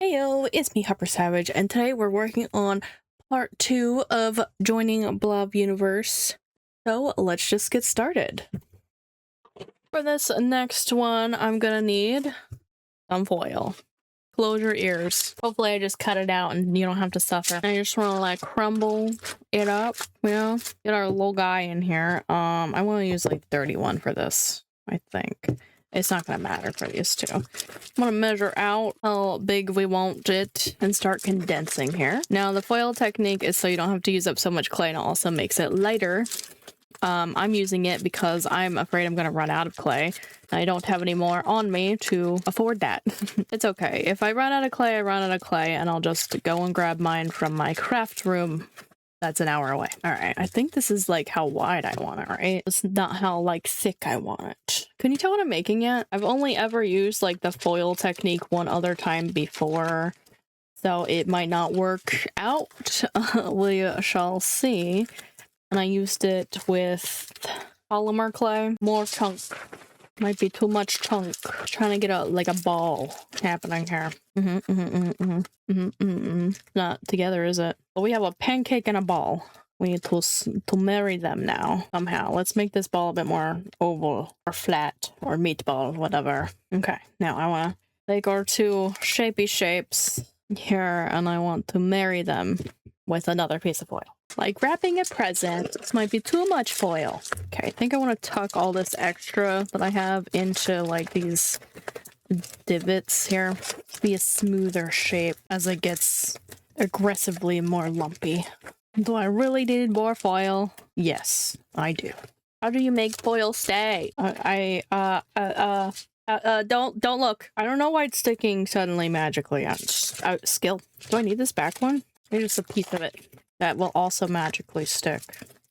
Heyo, it's me, Hyper Savage, and today we're working on part 2 of joining Blob Universe. So let's just get started. For this next one, I'm gonna need some foil. Close your ears. Hopefully I just cut it out and you don't have to suffer. I just wanna like crumble it up, you know? Get our little guy in here. I wanna use like 31 for this, I think. It's not gonna matter for these two. I'm gonna measure out how big we want it and start condensing here. Now the foil technique is so you don't have to use up so much clay, and it also makes it lighter. I'm using it because I'm afraid I'm gonna run out of clay. I don't have any more on me to afford that. It's okay. If I run out of clay, I run out of clay, and I'll just go and grab mine from my craft room. That's an hour away. All right, I think this is like how wide I want it, right? It's not how like thick I want it. Can you tell what I'm making yet? I've only ever used like the foil technique one other time before, so it might not work out. We shall see. And I used it with polymer clay. More chunk. Might be too much chunk. Trying to get a like a ball happening here. Not together, is it? But we have a pancake and a ball. We need to marry them now somehow. Let's make this ball a bit more oval or flat or meatball, whatever. Okay, now I want to take our two shapey shapes here, and I want to marry them with another piece of foil. Like wrapping a present. This might be too much foil. Okay, I think I want to tuck all this extra that I have into like these divots here. Be a smoother shape as it gets aggressively more lumpy. Do I really need more foil? Yes, I do. How do you make foil stay? Don't look. I don't know why it's sticking suddenly magically. Skill. Do I need this back one? Maybe just a piece of it that will also magically stick.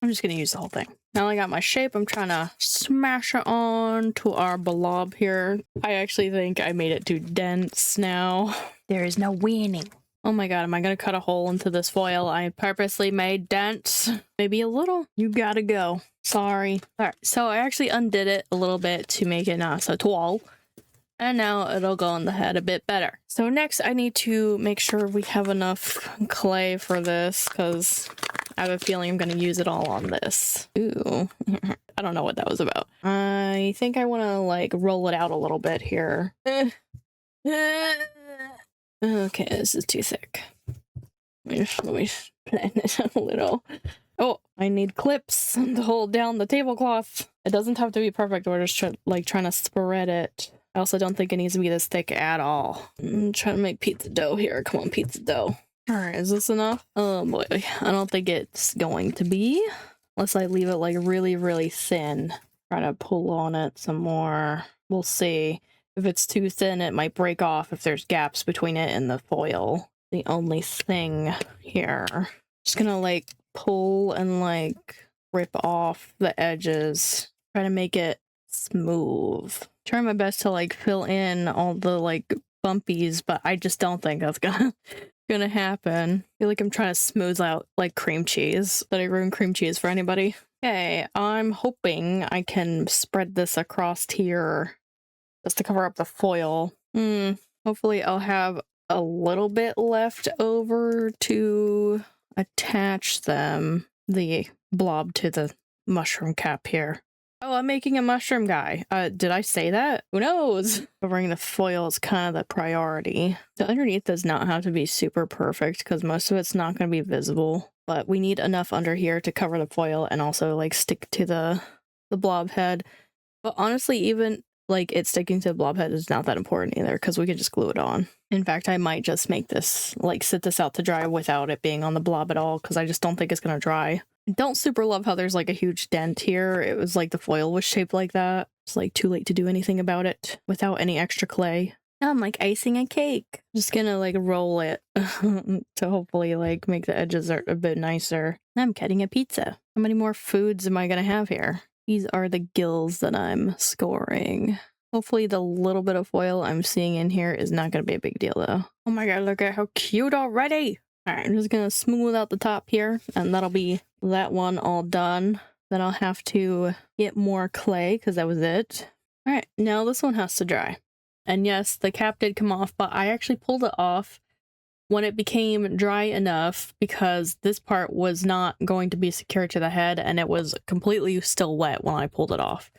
I'm just gonna use the whole thing. Now I got my shape, I'm trying to smash it on to our blob here. I actually think I made it too dense now. There is no winning. Oh my god, am I gonna cut a hole into this foil I purposely made dense? Maybe a little? You gotta go. Sorry. Alright, so I actually undid it a little bit to make it not so tall. And now it'll go on the head a bit better. So next I need to make sure we have enough clay for this, because I have a feeling I'm going to use it all on this. Ooh. I don't know what that was about. I think I want to like roll it out a little bit here. Okay, this is too thick. Let me plan it a little. Oh, I need clips to hold down the tablecloth. It doesn't have to be perfect. We're just trying to spread it. I also don't think it needs to be this thick at all. I'm trying to make pizza dough here. Come on, pizza dough. Alright, is this enough? Oh boy, I don't think it's going to be. Unless I leave it like really, really thin. Try to pull on it some more. We'll see. If it's too thin, it might break off if there's gaps between it and the foil. The only thing here. Just gonna like pull and like rip off the edges. Try to make it smooth. Try my best to like fill in all the like bumpies, but I just don't think that's gonna happen. I feel like I'm trying to smooth out like cream cheese. Did I ruin cream cheese for anybody? Okay, I'm hoping I can spread this across here just to cover up the foil. Hopefully I'll have a little bit left over to attach the blob to the mushroom cap here. Oh, I'm making a mushroom guy. Did I say that? Who knows? Covering the foil is kind of the priority. The underneath does not have to be super perfect because most of it's not going to be visible, but we need enough under here to cover the foil and also like stick to the blob head. But honestly, even like it sticking to the blob head is not that important either because we can just glue it on. In fact, I might just make this, like sit this out to dry without it being on the blob at all because I just don't think it's going to dry. I don't super love how there's like a huge dent here. It was like the foil was shaped like that. It's like too late to do anything about it without any extra clay. Now I'm like icing a cake. I'm just gonna like roll it to hopefully like make the edges a bit nicer. I'm cutting a pizza. How many more foods am I gonna have here? These are the gills that I'm scoring. Hopefully the little bit of foil I'm seeing in here is not gonna be a big deal though. Oh my god, look at how cute already! Alright, I'm just gonna smooth out the top here, and that'll be that one all done. Then I'll have to get more clay, because that was it. Alright, now this one has to dry. And yes, the cap did come off, but I actually pulled it off when it became dry enough because this part was not going to be secure to the head and it was completely still wet when I pulled it off.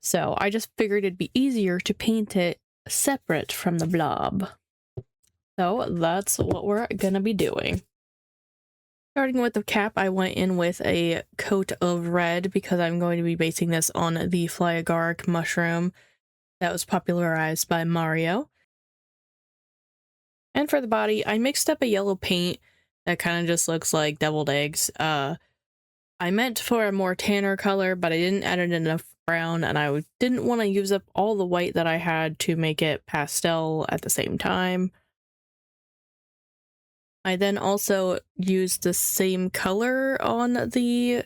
So I just figured it'd be easier to paint it separate from the blob. So that's what we're gonna be doing. Starting with the cap, I went in with a coat of red because I'm going to be basing this on the fly agaric mushroom that was popularized by Mario. And for the body, I mixed up a yellow paint that kind of just looks like deviled eggs. I meant for a more tanner color, but I didn't add in enough brown, and I didn't want to use up all the white that I had to make it pastel at the same time. I then also used the same color on the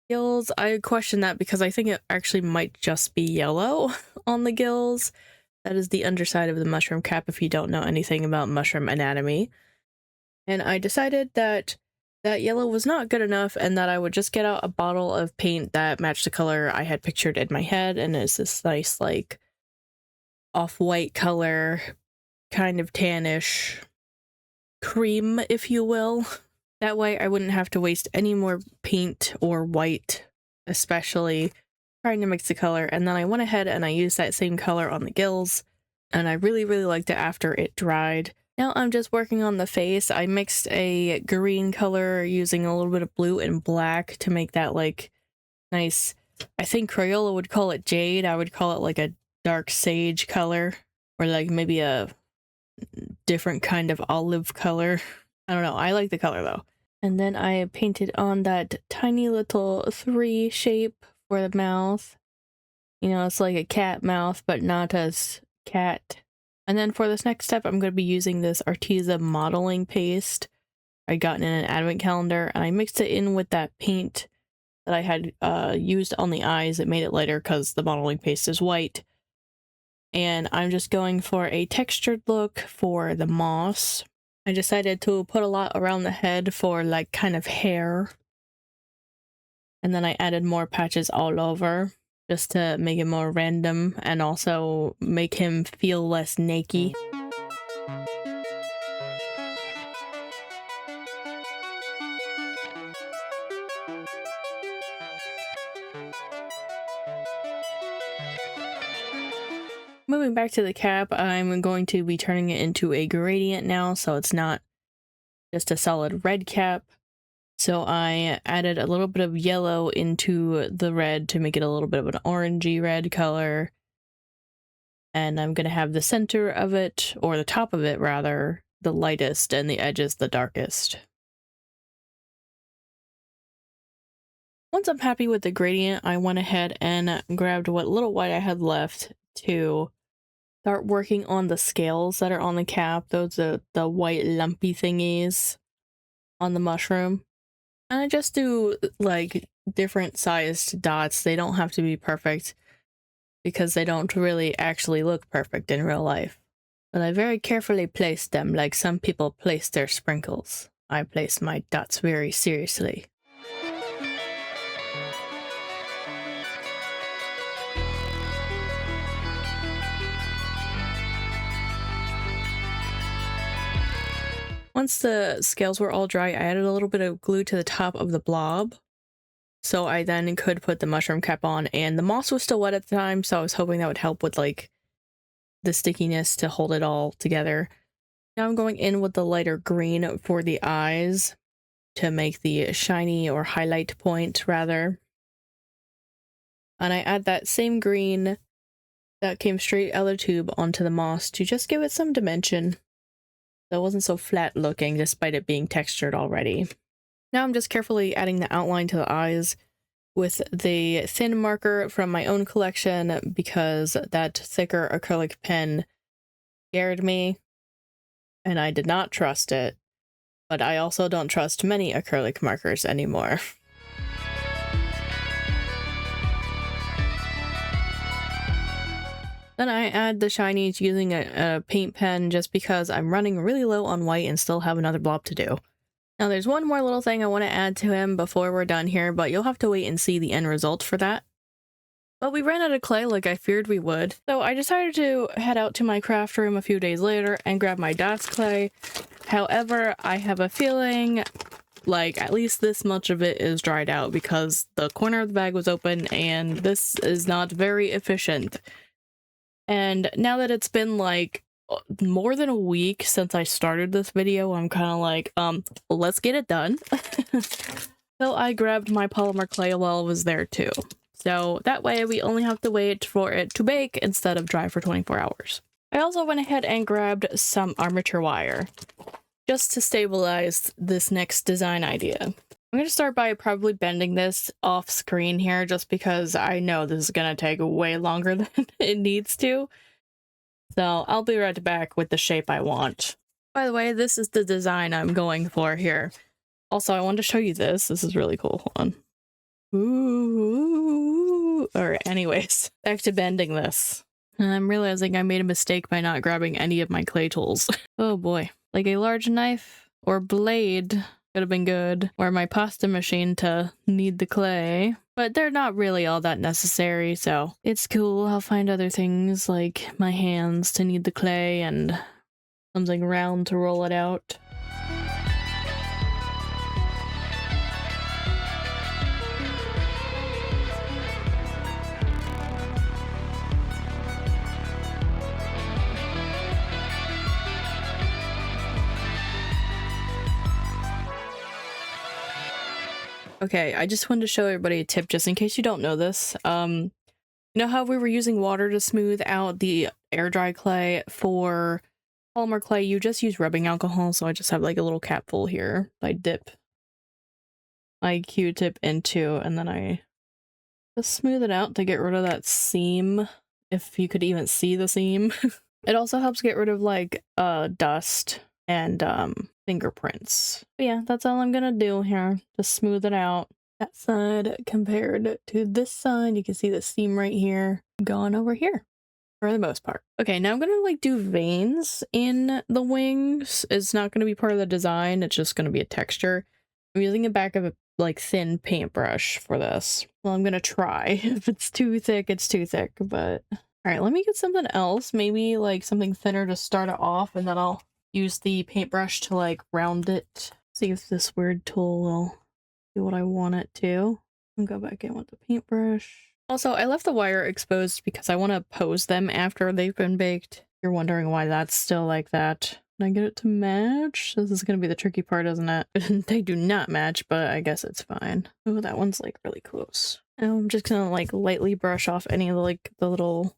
gills. I question that because I think it actually might just be yellow on the gills. That is the underside of the mushroom cap if you don't know anything about mushroom anatomy. And I decided that that yellow was not good enough and that I would just get out a bottle of paint that matched the color I had pictured in my head, and it's this nice like off-white color, kind of tannish cream, if you will. That way I wouldn't have to waste any more paint or white, especially trying to mix the color. And then I went ahead and I used that same color on the gills, and I really liked it after it dried. Now I'm just working on the face. I mixed a green color using a little bit of blue and black to make that like nice, I think Crayola would call it jade. I would call it like a dark sage color, or like maybe a different kind of olive color. I don't know. I like the color though. And then I painted on that tiny little 3 shape for the mouth. You know, it's like a cat mouth, but not as cat. And then for this next step, I'm going to be using this Arteza modeling paste I got in an advent calendar, and I mixed it in with that paint that I had used on the eyes. It made it lighter because the modeling paste is white. And I'm just going for a textured look for the moss. I decided to put a lot around the head for like kind of hair. And then I added more patches all over just to make it more random and also make him feel less naked. Moving back to the cap, I'm going to be turning it into a gradient now, so it's not just a solid red cap. So I added a little bit of yellow into the red to make it a little bit of an orangey red color. And I'm going to have the center of it, or the top of it rather, the lightest and the edges the darkest. Once I'm happy with the gradient, I went ahead and grabbed what little white I had left to start working on the scales that are on the cap. Those are the white lumpy thingies on the mushroom. And I just do like different sized dots. They don't have to be perfect because they don't really actually look perfect in real life. But I very carefully place them like some people place their sprinkles. I place my dots very seriously. Once the scales were all dry, I added a little bit of glue to the top of the blob, so I then could put the mushroom cap on, and the moss was still wet at the time, so I was hoping that would help with like the stickiness to hold it all together. Now I'm going in with the lighter green for the eyes to make the shiny or highlight point rather. And I add that same green that came straight out of the tube onto the moss to just give it some dimension. So it wasn't so flat looking despite it being textured already. Now I'm just carefully adding the outline to the eyes with the thin marker from my own collection because that thicker acrylic pen scared me and I did not trust it. But I also don't trust many acrylic markers anymore. Then I add the shinies using a paint pen just because I'm running really low on white and still have another blob to do. Now there's one more little thing I want to add to him before we're done here, but you'll have to wait and see the end result for that. But we ran out of clay like I feared we would. So I decided to head out to my craft room a few days later and grab my DOS clay. However, I have a feeling like at least this much of it is dried out because the corner of the bag was open and this is not very efficient. And now that it's been like more than a week since I started this video, I'm kind of like, let's get it done. So I grabbed my polymer clay while it was there too. So that way we only have to wait for it to bake instead of dry for 24 hours. I also went ahead and grabbed some armature wire just to stabilize this next design idea. I'm going to start by probably bending this off screen here just because I know this is going to take way longer than it needs to. So I'll be right back with the shape I want. By the way, this is the design I'm going for here. Also, I wanted to show you this. This is really cool. Hold on. Ooh. Alright, anyways, back to bending this. And I'm realizing I made a mistake by not grabbing any of my clay tools. Oh boy. Like a large knife or blade could have been good. Or my pasta machine to knead the clay. But they're not really all that necessary, so it's cool. I'll find other things like my hands to knead the clay and something round to roll it out. Okay, I just wanted to show everybody a tip just in case you don't know this. You know how we were using water to smooth out the air dry clay? For polymer clay, you just use rubbing alcohol, so I just have like a little cap full here. I dip my Q-tip into, and then I just smooth it out to get rid of that seam, if you could even see the seam. It also helps get rid of like dust and fingerprints. But yeah, that's all I'm gonna do here. Just smooth it out. That side compared to this side, you can see the seam right here gone over here for the most part. Okay, now I'm gonna like do veins in the wings. It's not gonna be part of the design, it's just gonna be a texture. I'm using the back of a like thin paintbrush for this. Well, I'm gonna try. If it's too thick, it's too thick, but all right, let me get something else. Maybe like something thinner to start it off, and then I'll use the paintbrush to like round it. See if this weird tool will do what I want it to. And go back in with the paintbrush. Also, I left the wire exposed because I want to pose them after they've been baked. You're wondering why that's still like that. Can I get it to match? This is going to be the tricky part, isn't it? They do not match, but I guess it's fine. Oh, that one's like really close. Now I'm just gonna like lightly brush off any of like the little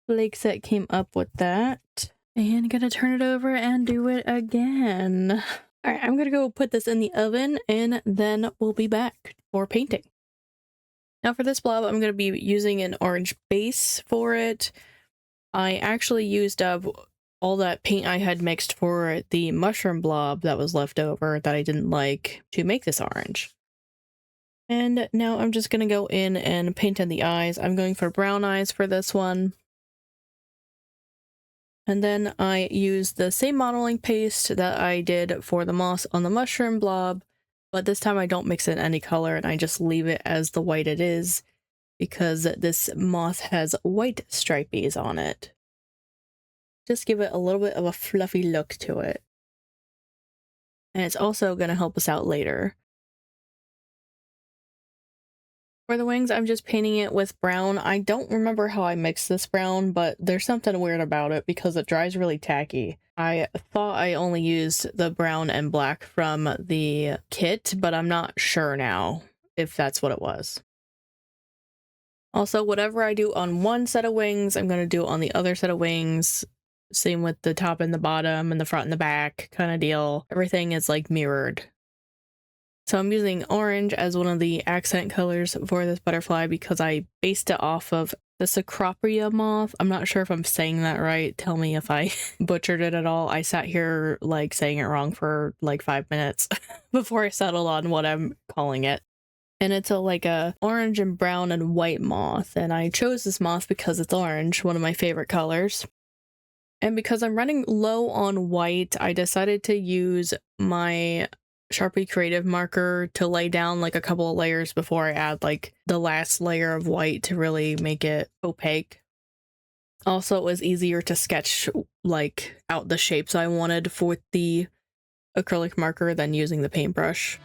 flakes that came up with that. And gonna turn it over and do it again. All right, I'm gonna go put this in the oven and then we'll be back for painting. Now for this blob, I'm gonna be using an orange base for it. I actually used up all that paint I had mixed for the mushroom blob that was left over that I didn't like to make this orange. And now I'm just gonna go in and paint in the eyes. I'm going for brown eyes for this one. And then I use the same modeling paste that I did for the moss on the mushroom blob, but this time I don't mix in any color and I just leave it as the white it is because this moth has white stripies on it. Just give it a little bit of a fluffy look to it. And it's also going to help us out later. For the wings, I'm just painting it with brown. I don't remember how I mixed this brown, but there's something weird about it because it dries really tacky. I thought I only used the brown and black from the kit, but I'm not sure now if that's what it was. Also, whatever I do on one set of wings, I'm going to do on the other set of wings. Same with the top and the bottom and the front and the back kind of deal. Everything is like mirrored. So I'm using orange as one of the accent colors for this butterfly because I based it off of the Cecropia moth. I'm not sure if I'm saying that right. Tell me if I butchered it at all. I sat here like saying it wrong for like 5 minutes before I settled on what I'm calling it. And it's like a orange and brown and white moth. And I chose this moth because it's orange, one of my favorite colors. And because I'm running low on white, I decided to use my Sharpie Creative marker to lay down like a couple of layers before I add like the last layer of white to really make it opaque. Also, it was easier to sketch like out the shapes I wanted for the acrylic marker than using the paintbrush.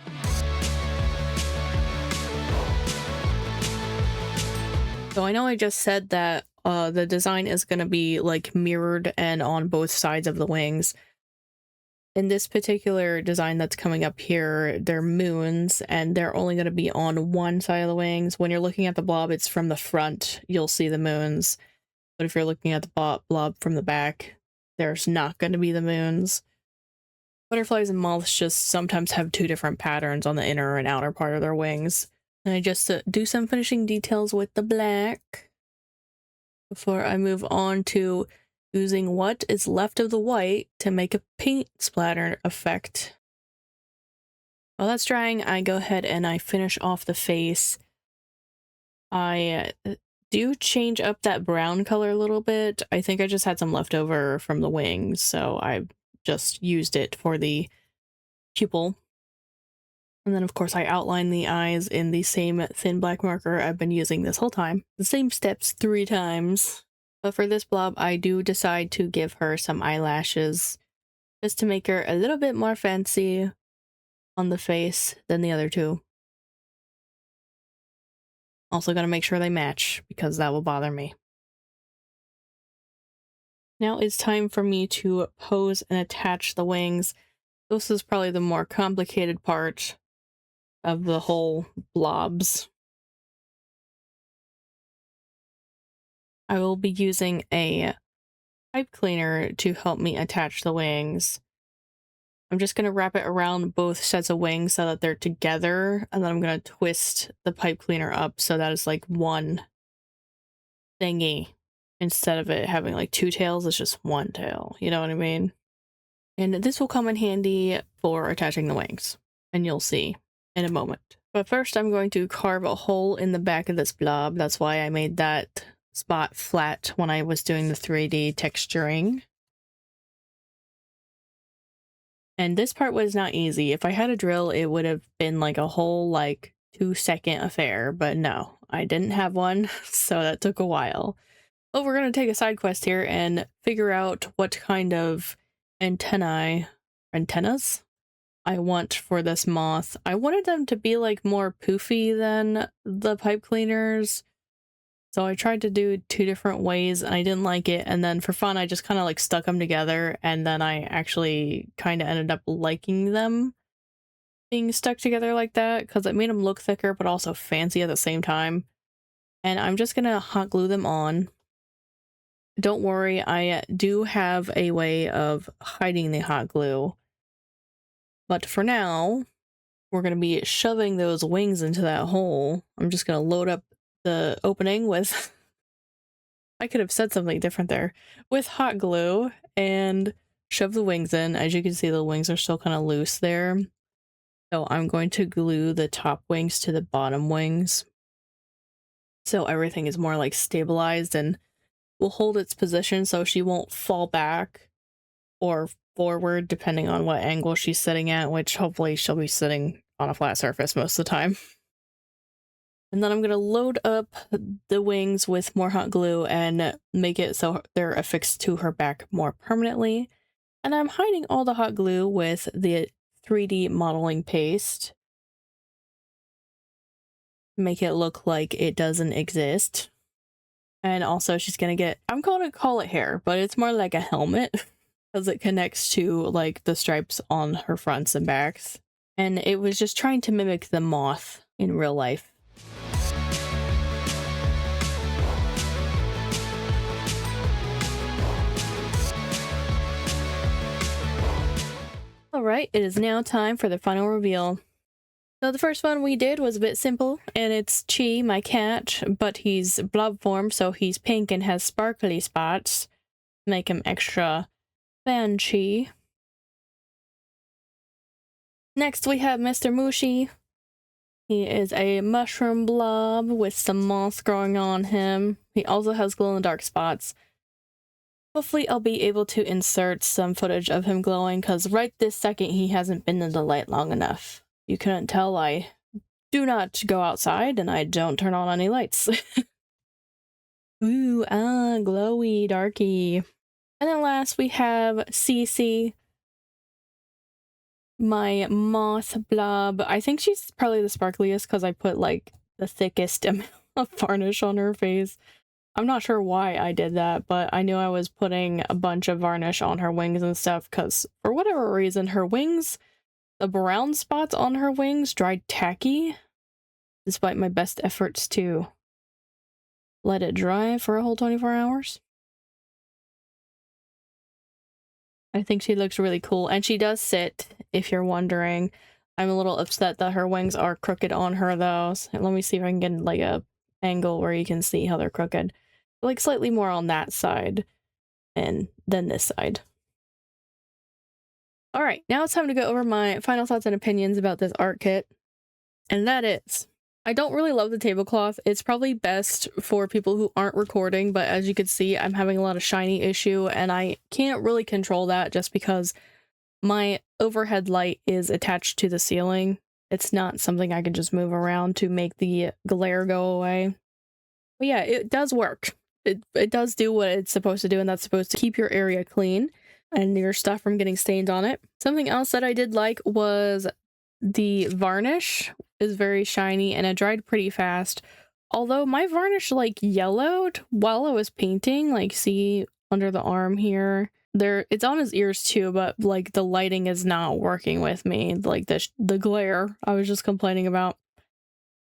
So I know I just said that the design is going to be like mirrored and on both sides of the wings. In this particular design that's coming up here, they're moons and they're only going to be on one side of the wings. When you're looking at the blob, it's from the front, you'll see the moons. But if you're looking at the blob from the back, there's not going to be the moons. Butterflies and moths just sometimes have two different patterns on the inner and outer part of their wings. And I just do some finishing details with the black before I move on to using what is left of the white to make a paint splatter effect. While that's drying, I go ahead and I finish off the face. I do change up that brown color a little bit. I think I just had some leftover from the wings, so I just used it for the pupil. And then, of course, I outline the eyes in the same thin black marker I've been using this whole time. The same steps 3 times. But for this blob, I do decide to give her some eyelashes just to make her a little bit more fancy on the face than the other two. Also gotta make sure they match because that will bother me. Now it's time for me to pose and attach the wings. This is probably the more complicated part of the whole blobs. I will be using a pipe cleaner to help me attach the wings. I'm just going to wrap it around both sets of wings so that they're together, and then I'm going to twist the pipe cleaner up so that it's like one thingy. Instead of it having like 2 tails, it's just 1 tail. You know what I mean? And this will come in handy for attaching the wings, and you'll see in a moment. But first I'm going to carve a hole in the back of this blob. That's why I made that spot flat when I was doing the 3D texturing. And this part was not easy. If I had a drill, it would have been like a whole like 2-second affair, but no, I didn't have one, so that took a while. But we're going to take a side quest here and figure out what kind of antennas I want for this moth. I wanted them to be like more poofy than the pipe cleaners. So I tried to do 2 different ways and I didn't like it. And then for fun, I just kind of like stuck them together. And then I actually kind of ended up liking them being stuck together like that because it made them look thicker, but also fancy at the same time. And I'm just going to hot glue them on. Don't worry, I do have a way of hiding the hot glue. But for now, we're going to be shoving those wings into that hole. I'm just going to load up the opening with, I could have said something different there, with hot glue and shove the wings in. As you can see, the wings are still kind of loose there. So I'm going to glue the top wings to the bottom wings. So everything is more like stabilized and will hold its position so she won't fall back or forward depending on what angle she's sitting at, which hopefully she'll be sitting on a flat surface most of the time. And then I'm going to load up the wings with more hot glue and make it so they're affixed to her back more permanently. And I'm hiding all the hot glue with the 3D modeling paste. Make it look like it doesn't exist. And also she's going to get, I'm going to call it hair, but it's more like a helmet because it connects to like the stripes on her fronts and backs. And it was just trying to mimic the moth in real life. Alright, it is now time for the final reveal. So the first one we did was a bit simple, and it's Chi, my cat, but he's blob form, so he's pink and has sparkly spots. Make him extra fan Chi. Next we have Mr. Mushi. He is a mushroom blob with some moss growing on him. He also has glow-in-the-dark spots. Hopefully I'll be able to insert some footage of him glowing, because right this second he hasn't been in the light long enough. You couldn't tell, I do not go outside and I don't turn on any lights. Ooh, glowy, darky. And then last we have Cece, my moth blob. I think she's probably the sparkliest because I put like the thickest amount of varnish on her face. I'm not sure why I did that, but I knew I was putting a bunch of varnish on her wings and stuff because for whatever reason, her wings, the brown spots on her wings dried tacky, despite my best efforts to let it dry for a whole 24 hours. I think she looks really cool, and she does sit, if you're wondering. I'm a little upset that her wings are crooked on her, though. So let me see if I can get like a angle where you can see how they're crooked. Like slightly more on that side and then this side. All right, now it's time to go over my final thoughts and opinions about this art kit. And that is, I don't really love the tablecloth. It's probably best for people who aren't recording, but as you can see, I'm having a lot of shiny issue and I can't really control that just because my overhead light is attached to the ceiling. It's not something I can just move around to make the glare go away. But yeah, it does work. It does do what it's supposed to do, and that's supposed to keep your area clean and your stuff from getting stained on it. Something else that I did like was the varnish is very shiny and it dried pretty fast. Although my varnish like yellowed while I was painting, like see under the arm here. It's on his ears too, but like the lighting is not working with me. Like the glare I was just complaining about.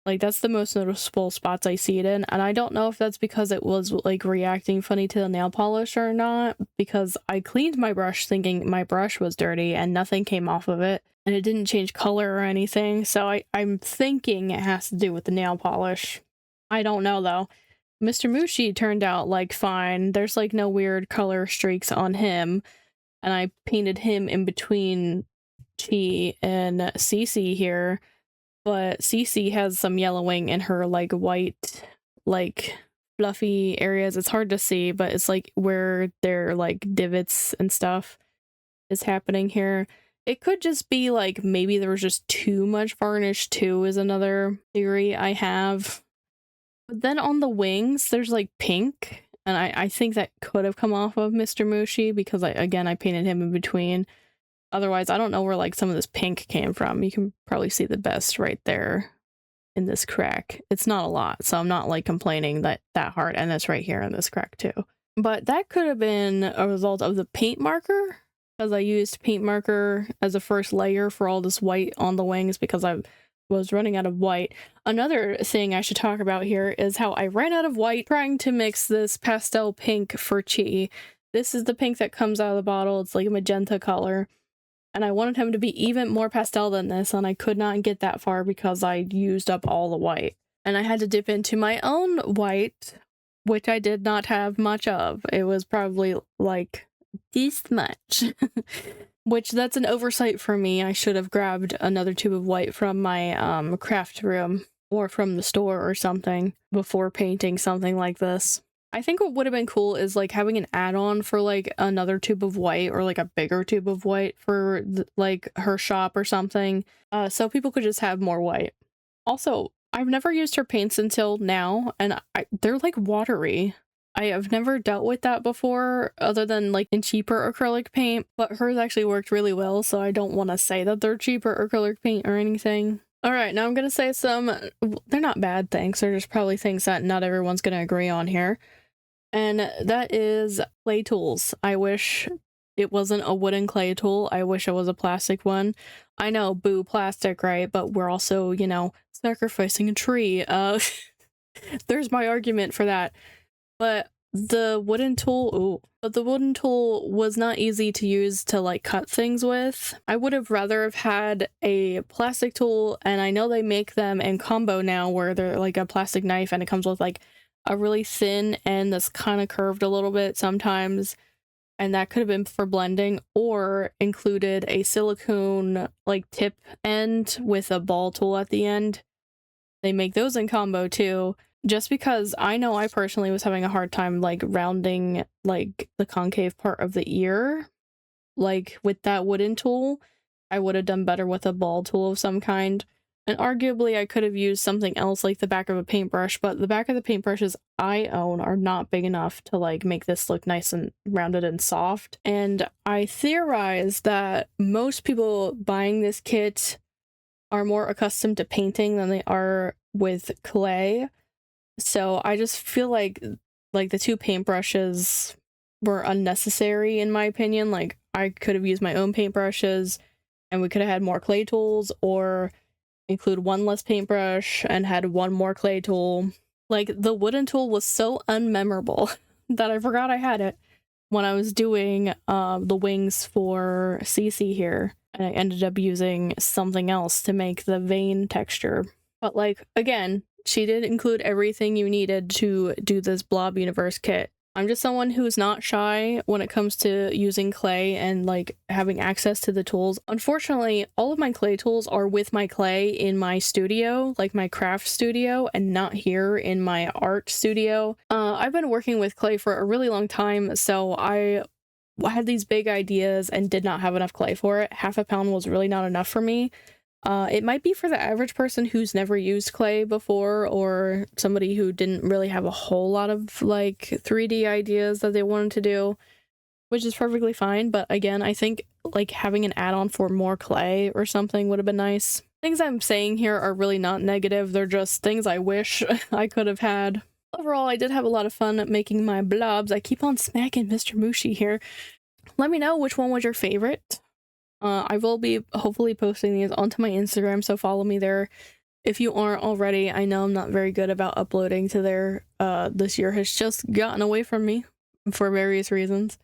Like that's the most noticeable spots I see it in, and I don't know if that's because it was like reacting funny to the nail polish or not, because I cleaned my brush thinking my brush was dirty and nothing came off of it, and it didn't change color or anything, so I'm thinking it has to do with the nail polish. I don't know though. Mr. Mushi turned out like fine. There's like no weird color streaks on him, and I painted him in between Chi and Cece here. But Cece has some yellowing in her like white, like fluffy areas. It's hard to see, but it's like where they're like divots and stuff is happening here. It could just be like maybe there was just too much varnish too, is another theory I have. But then on the wings, there's like pink, and I think that could have come off of Mr. Mushi because I painted him in between. Otherwise, I don't know where like some of this pink came from. You can probably see the best right there in this crack. It's not a lot, so I'm not like complaining that hard, and that's right here in this crack too. But that could have been a result of the paint marker, because I used paint marker as a first layer for all this white on the wings because I was running out of white. Another thing I should talk about here is how I ran out of white trying to mix this pastel pink for Chi. This is the pink that comes out of the bottle. It's like a magenta color. And I wanted him to be even more pastel than this, and I could not get that far because I used up all the white. And I had to dip into my own white, which I did not have much of. It was probably like this much. Which that's an oversight for me. I should have grabbed another tube of white from my craft room or from the store or something before painting something like this. I think what would have been cool is like having an add-on for like another tube of white or like a bigger tube of white for like her shop or something, so people could just have more white. Also, I've never used her paints until now, and they're like watery. I have never dealt with that before other than like in cheaper acrylic paint, but hers actually worked really well, so I don't want to say that they're cheaper acrylic paint or anything. Alright, now I'm gonna say some, they're not bad things, they're just probably things that not everyone's gonna agree on here. And that is clay tools. I wish it wasn't a wooden clay tool. I wish it was a plastic one. I know, boo, plastic, right? But we're also, you know, sacrificing a tree. There's my argument for that. But the wooden tool, was not easy to use to like cut things with. I would have rather have had a plastic tool, and I know they make them in combo now where they're like a plastic knife and it comes with like a really thin end that's kind of curved a little bit sometimes, and that could have been for blending, or included a silicone like tip end with a ball tool at the end. They make those in combo too, just because I know I personally was having a hard time like rounding like the concave part of the ear. Like with that wooden tool, I would have done better with a ball tool of some kind. And arguably I could have used something else like the back of a paintbrush, but the back of the paintbrushes I own are not big enough to like make this look nice and rounded and soft. And I theorize that most people buying this kit are more accustomed to painting than they are with clay. So I just feel like the two paintbrushes were unnecessary in my opinion. Like I could have used my own paintbrushes and we could have had more clay tools, or include one less paintbrush and had one more clay tool. Like the wooden tool was so unmemorable that I forgot I had it when I was doing the wings for Cece here, and I ended up using something else to make the vein texture. But like again, she did include everything you needed to do this Blob Universe kit. I'm just someone who's not shy when it comes to using clay and like having access to the tools. Unfortunately, all of my clay tools are with my clay in my studio, like my craft studio, and not here in my art studio. I've been working with clay for a really long time, so I had these big ideas and did not have enough clay for it. Half a pound was really not enough for me. It might be for the average person who's never used clay before, or somebody who didn't really have a whole lot of like 3D ideas that they wanted to do, which is perfectly fine. But again, I think like having an add-on for more clay or something would have been nice. Things I'm saying here are really not negative. They're just things I wish I could have had. Overall, I did have a lot of fun making my blobs. I keep on smacking Mr. Mushi here. Let me know which one was your favorite. I will be hopefully posting these onto my Instagram, so follow me there if you aren't already. I know I'm not very good about uploading to there. This year has just gotten away from me for various reasons.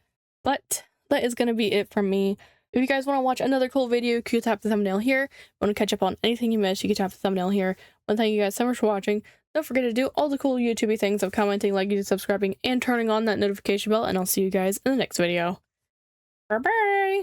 But that is going to be it from me. If you guys want to watch another cool video, you can tap the thumbnail here. Want to catch up on anything you missed, you can tap the thumbnail here. I want to thank you guys so much for watching. Don't forget to do all the cool YouTube things of commenting, liking, subscribing, and turning on that notification bell, and I'll see you guys in the next video. Bye-bye!